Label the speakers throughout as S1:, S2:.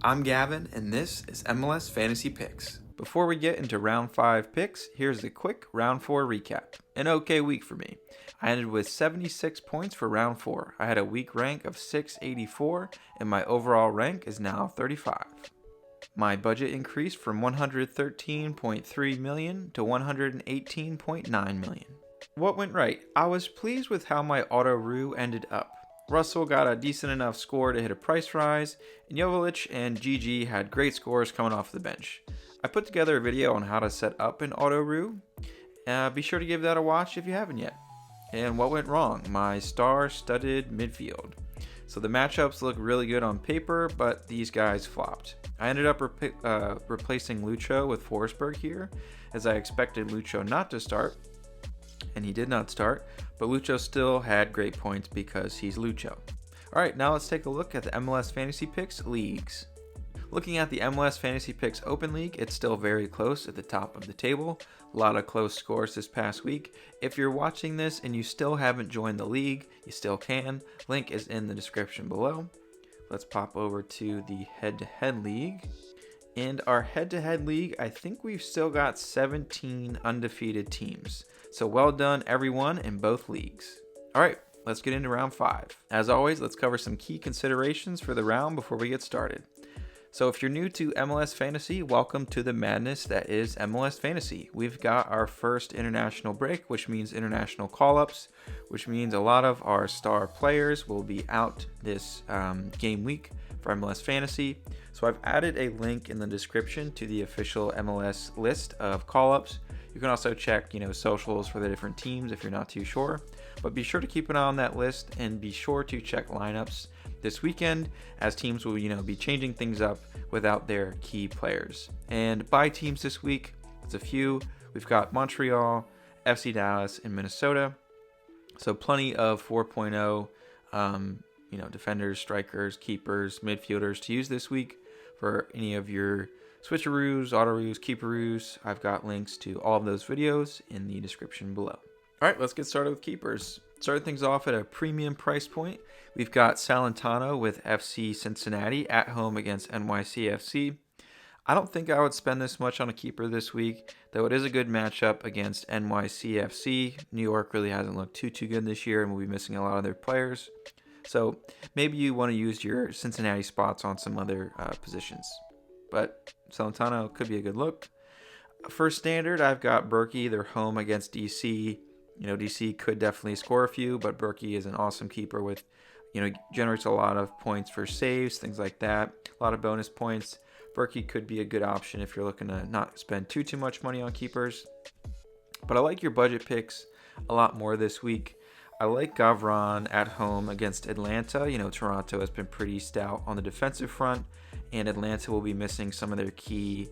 S1: I'm Gavin, and this is MLS Fantasy Picks. Before we get into round 5 picks, here's a quick round 4 recap. An okay week for me. I ended with 76 points for round 4. I had a week rank of 684, and my overall rank is now 35. My budget increased from 113.3 million to 118.9 million. What went right? I was pleased with how my auto-roo ended up. Russell got a decent enough score to hit a price rise, and Jovic and GG had great scores coming off the bench. I put together a video on how to set up an auto-roo. Be sure to give that a watch if you haven't yet. And what went wrong? My star-studded midfield. So the matchups look really good on paper, but these guys flopped. I ended up replacing Lucho with Forsberg here, as I expected Lucho not to start, and he did not start, but Lucho still had great points because he's Lucho. Alright, now let's take a look at the MLS Fantasy Picks leagues. Looking at the MLS Fantasy Picks Open League, it's still very close at the top of the table. A lot of close scores this past week. If you're watching this and you still haven't joined the league, you still can. Link is in the description below. Let's pop over to the head-to-head league. In our head-to-head league, I think we've still got 17 undefeated teams. So well done, everyone, in both leagues. All right, let's get into round 5. As always, let's cover some key considerations for the round before we get started. So if you're new to MLS Fantasy, welcome to the madness that is MLS Fantasy. We've got our first international break, which means international call-ups, which means a lot of our star players will be out this game week for MLS Fantasy. So I've added a link in the description to the official MLS list of call-ups. You can also check, socials for the different teams if you're not too sure. But be sure to keep an eye on that list and be sure to check lineups this weekend, as teams will, be changing things up without their key players. And by teams this week, it's a few. We've got Montreal, FC Dallas, and Minnesota. So plenty of 4.0, defenders, strikers, keepers, midfielders to use this week for any of your switcheroos, auto-roos, keeperoos. I've got links to all of those videos in the description below. All right, let's get started with keepers. Starting things off at a premium price point, we've got Salentano with FC Cincinnati at home against NYCFC. I don't think I would spend this much on a keeper this week, though it is a good matchup against NYCFC. New York really hasn't looked too good this year and will be missing a lot of their players. So maybe you want to use your Cincinnati spots on some other positions. But Salentano could be a good look. For standard, I've got Berkey. They're home against DC. DC could definitely score a few, but Berkey is an awesome keeper with, generates a lot of points for saves, things like that. A lot of bonus points. Berkey could be a good option if you're looking to not spend too much money on keepers. But I like your budget picks a lot more this week. I like Gavron at home against Atlanta. Toronto has been pretty stout on the defensive front, and Atlanta will be missing some of their key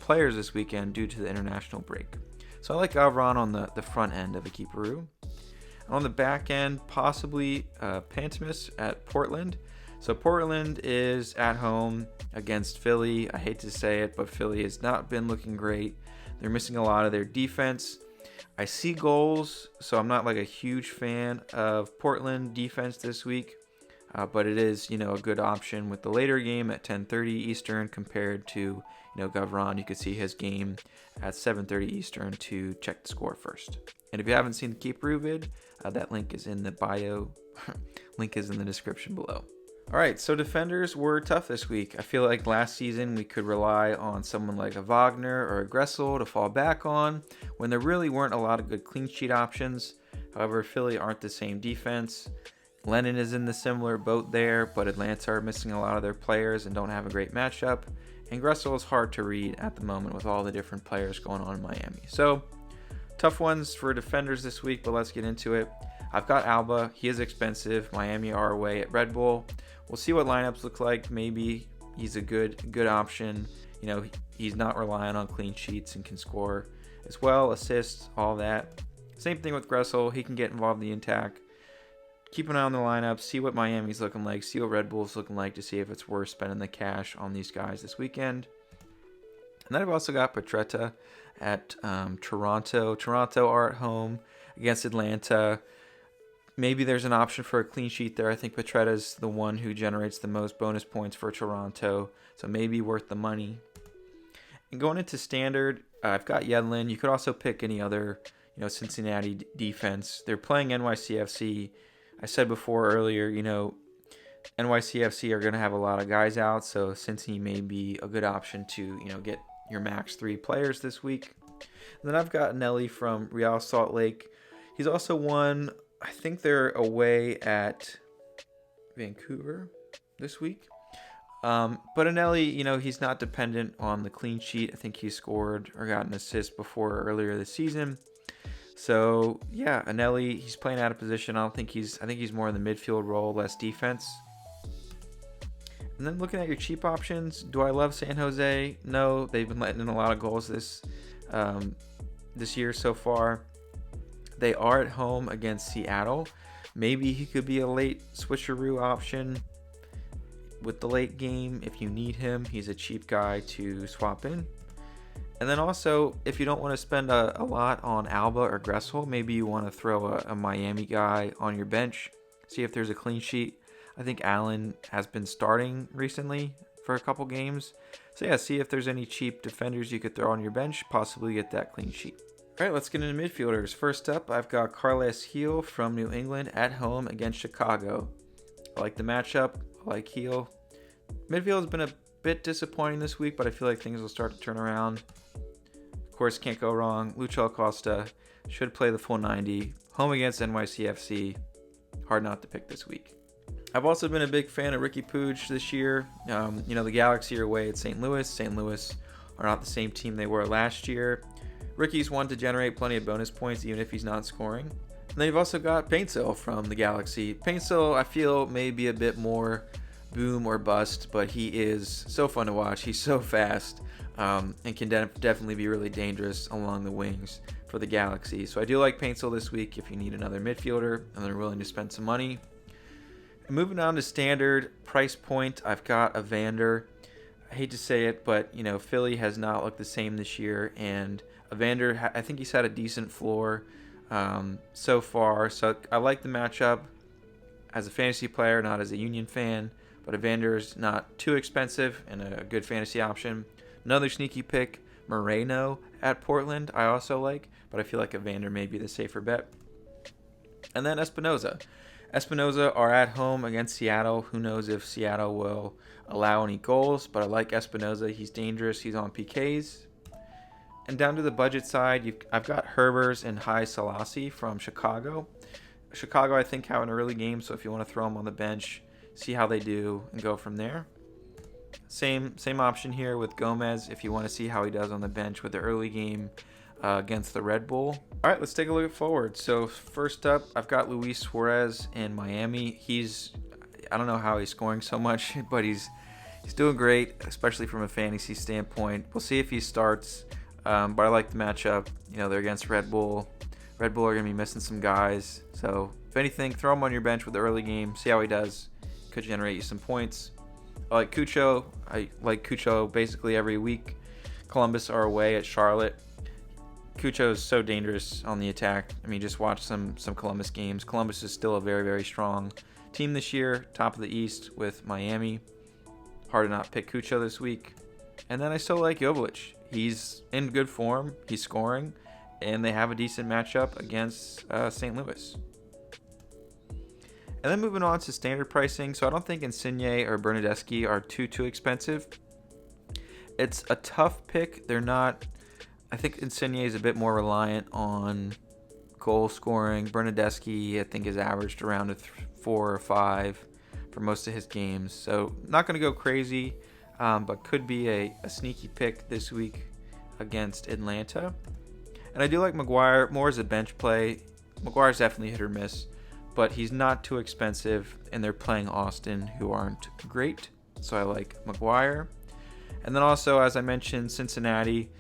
S1: players this weekend due to the international break. So I like Gavron on the front end of a keeperoo. On the back end, possibly Pantemis at Portland. So Portland is at home against Philly. I hate to say it, but Philly has not been looking great. They're missing a lot of their defense. I see goals, so I'm not like a huge fan of Portland defense this week. But it is, a good option with the later game at 10:30 Eastern compared to, Gavron. You could see his game at 7:30 Eastern to check the score first. And if you haven't seen the Keeperoo vid, that link is in the bio. Link is in the description below. All right, so defenders were tough this week. I feel like last season we could rely on someone like a Wagner or a Gressel to fall back on when there really weren't a lot of good clean sheet options. However, Philly aren't the same defense. Lennon is in the similar boat there, but Atlanta are missing a lot of their players and don't have a great matchup. And Gressel is hard to read at the moment with all the different players going on in Miami. So, tough ones for defenders this week, but let's get into it. I've got Alba. He is expensive. Miami are away at Red Bull. We'll see what lineups look like. Maybe he's a good option. He's not relying on clean sheets and can score as well, assists, all that. Same thing with Gressel. He can get involved in the attack. Keep an eye on the lineup, see what Miami's looking like, see what Red Bull's looking like to see if it's worth spending the cash on these guys this weekend. And then I've also got Petretta at Toronto. Toronto are at home against Atlanta. Maybe there's an option for a clean sheet there. I think Petretta's the one who generates the most bonus points for Toronto, so maybe worth the money. And going into standard, I've got Yedlin. You could also pick any other, Cincinnati defense. They're playing NYCFC. I said before earlier, NYCFC are going to have a lot of guys out, so Cincy may be a good option to, get your max 3 players this week. And then I've got Nelly from Real Salt Lake. He's also won, I think they're away at Vancouver this week. But Anelli, he's not dependent on the clean sheet. I think he scored or got an assist before earlier this season. So yeah, Anelli, he's playing out of position. I think he's more in the midfield role, less defense. And then looking at your cheap options, do I love San Jose? No, they've been letting in a lot of goals this year so far. They are at home against Seattle. Maybe he could be a late switcheroo option with the late game if you need him. He's a cheap guy to swap in. And then also, if you don't want to spend a lot on Alba or Gressel, maybe you want to throw a Miami guy on your bench, see if there's a clean sheet. I think Allen has been starting recently for a couple games. So yeah, see if there's any cheap defenders you could throw on your bench, possibly get that clean sheet. All right, let's get into midfielders. First up, I've got Carles Gil from New England at home against Chicago. I like the matchup. I like Gil. Midfield has been a bit disappointing this week, but I feel like things will start to turn around. Of course, can't go wrong. Lucho Acosta should play the full 90. Home against NYCFC. Hard not to pick this week. I've also been a big fan of Ricky Puig this year. The Galaxy are away at St. Louis. St. Louis are not the same team they were last year. Ricky's one to generate plenty of bonus points even if he's not scoring. And then you've also got Paintsill from the Galaxy. Paintsill, I feel, may be a bit more boom or bust, but he is so fun to watch. He's so fast and can definitely be really dangerous along the wings for the Galaxy. So I do like Paintsill this week if you need another midfielder and they're willing to spend some money. And moving on to standard price point, I've got Evander. I hate to say it, but Philly has not looked the same this year, and Evander, I think he's had a decent floor so far. So I like the matchup as a fantasy player, not as a Union fan. But Evander's not too expensive and a good fantasy option. Another sneaky pick, Moreno at Portland, I also like, but I feel like Evander may be the safer bet. And then Espinoza. Espinoza are at home against Seattle. Who knows if Seattle will allow any goals, but I like Espinoza. He's dangerous. He's on PKs. And down to the budget side, I've got Herbers and Hai Selassie from Chicago. Chicago, I think, have an early game, so if you want to throw them on the bench, see how they do and go from there. Same option here with Gomez if you want to see how he does on the bench with the early game against the Red Bull. All right, let's take a look at forward. So first up, I've got Luis Suarez in Miami. I don't know how he's scoring so much, but he's doing great, especially from a fantasy standpoint. We'll see if he starts, but I like the matchup. They're against Red Bull. Red Bull are going to be missing some guys. So if anything, throw him on your bench with the early game. See how he does. Could generate you some points. I like Cucho. I like Cucho basically every week. Columbus are away at Charlotte. Cucho is so dangerous on the attack. I mean, just watch some Columbus games. Columbus is still a very, very strong team this year. Top of the East with Miami. Hard to not pick Cucho this week. And then I still like Jovic. He's in good form. He's scoring. And they have a decent matchup against St. Louis. And then moving on to standard pricing. So I don't think Insigne or Bernadeschi are too expensive. It's a tough pick. They're not. I think Insigne is a bit more reliant on goal scoring. Bernadeschi, I think, is averaged around a 4 or 5 for most of his games. So not going to go crazy, but could be a sneaky pick this week against Atlanta. And I do like Maguire more as a bench play. Maguire's definitely hit or miss, but he's not too expensive, and they're playing Austin, who aren't great. So I like Maguire. And then also, as I mentioned, Cincinnati,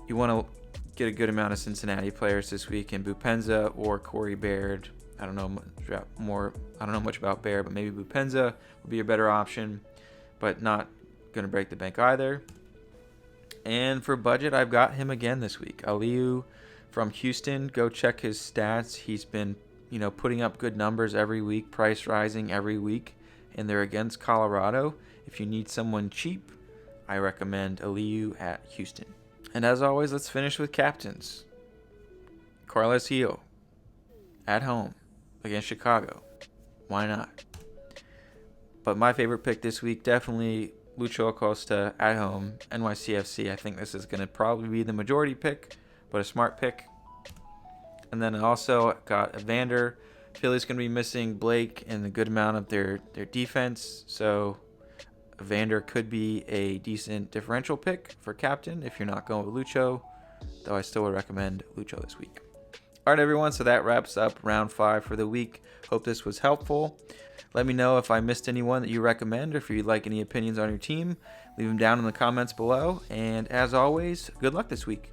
S1: you want to get a good amount of Cincinnati players this week, and Bupenza or Corey Baird. I don't know much about Baird, but maybe Bupenza would be a better option, but not going to break the bank either. And for budget, I've got him again this week. Aliu from Houston. Go check his stats. He's been putting up good numbers every week, price rising every week, and they're against Colorado. If you need someone cheap, I recommend Aliyu at Houston. And as always, let's finish with captains. Carlos Gil at home against Chicago. Why not? But my favorite pick this week, definitely Lucho Acosta at home, NYCFC. I think this is going to probably be the majority pick, but a smart pick. And then I also got Evander. Philly's going to be missing Blake and a good amount of their defense, so Evander could be a decent differential pick for captain if you're not going with Lucho, though I still would recommend Lucho this week. All right, everyone, so that wraps up round 5 for the week. Hope this was helpful. Let me know if I missed anyone that you recommend, or if you'd like any opinions on your team. Leave them down in the comments below. And as always, good luck this week.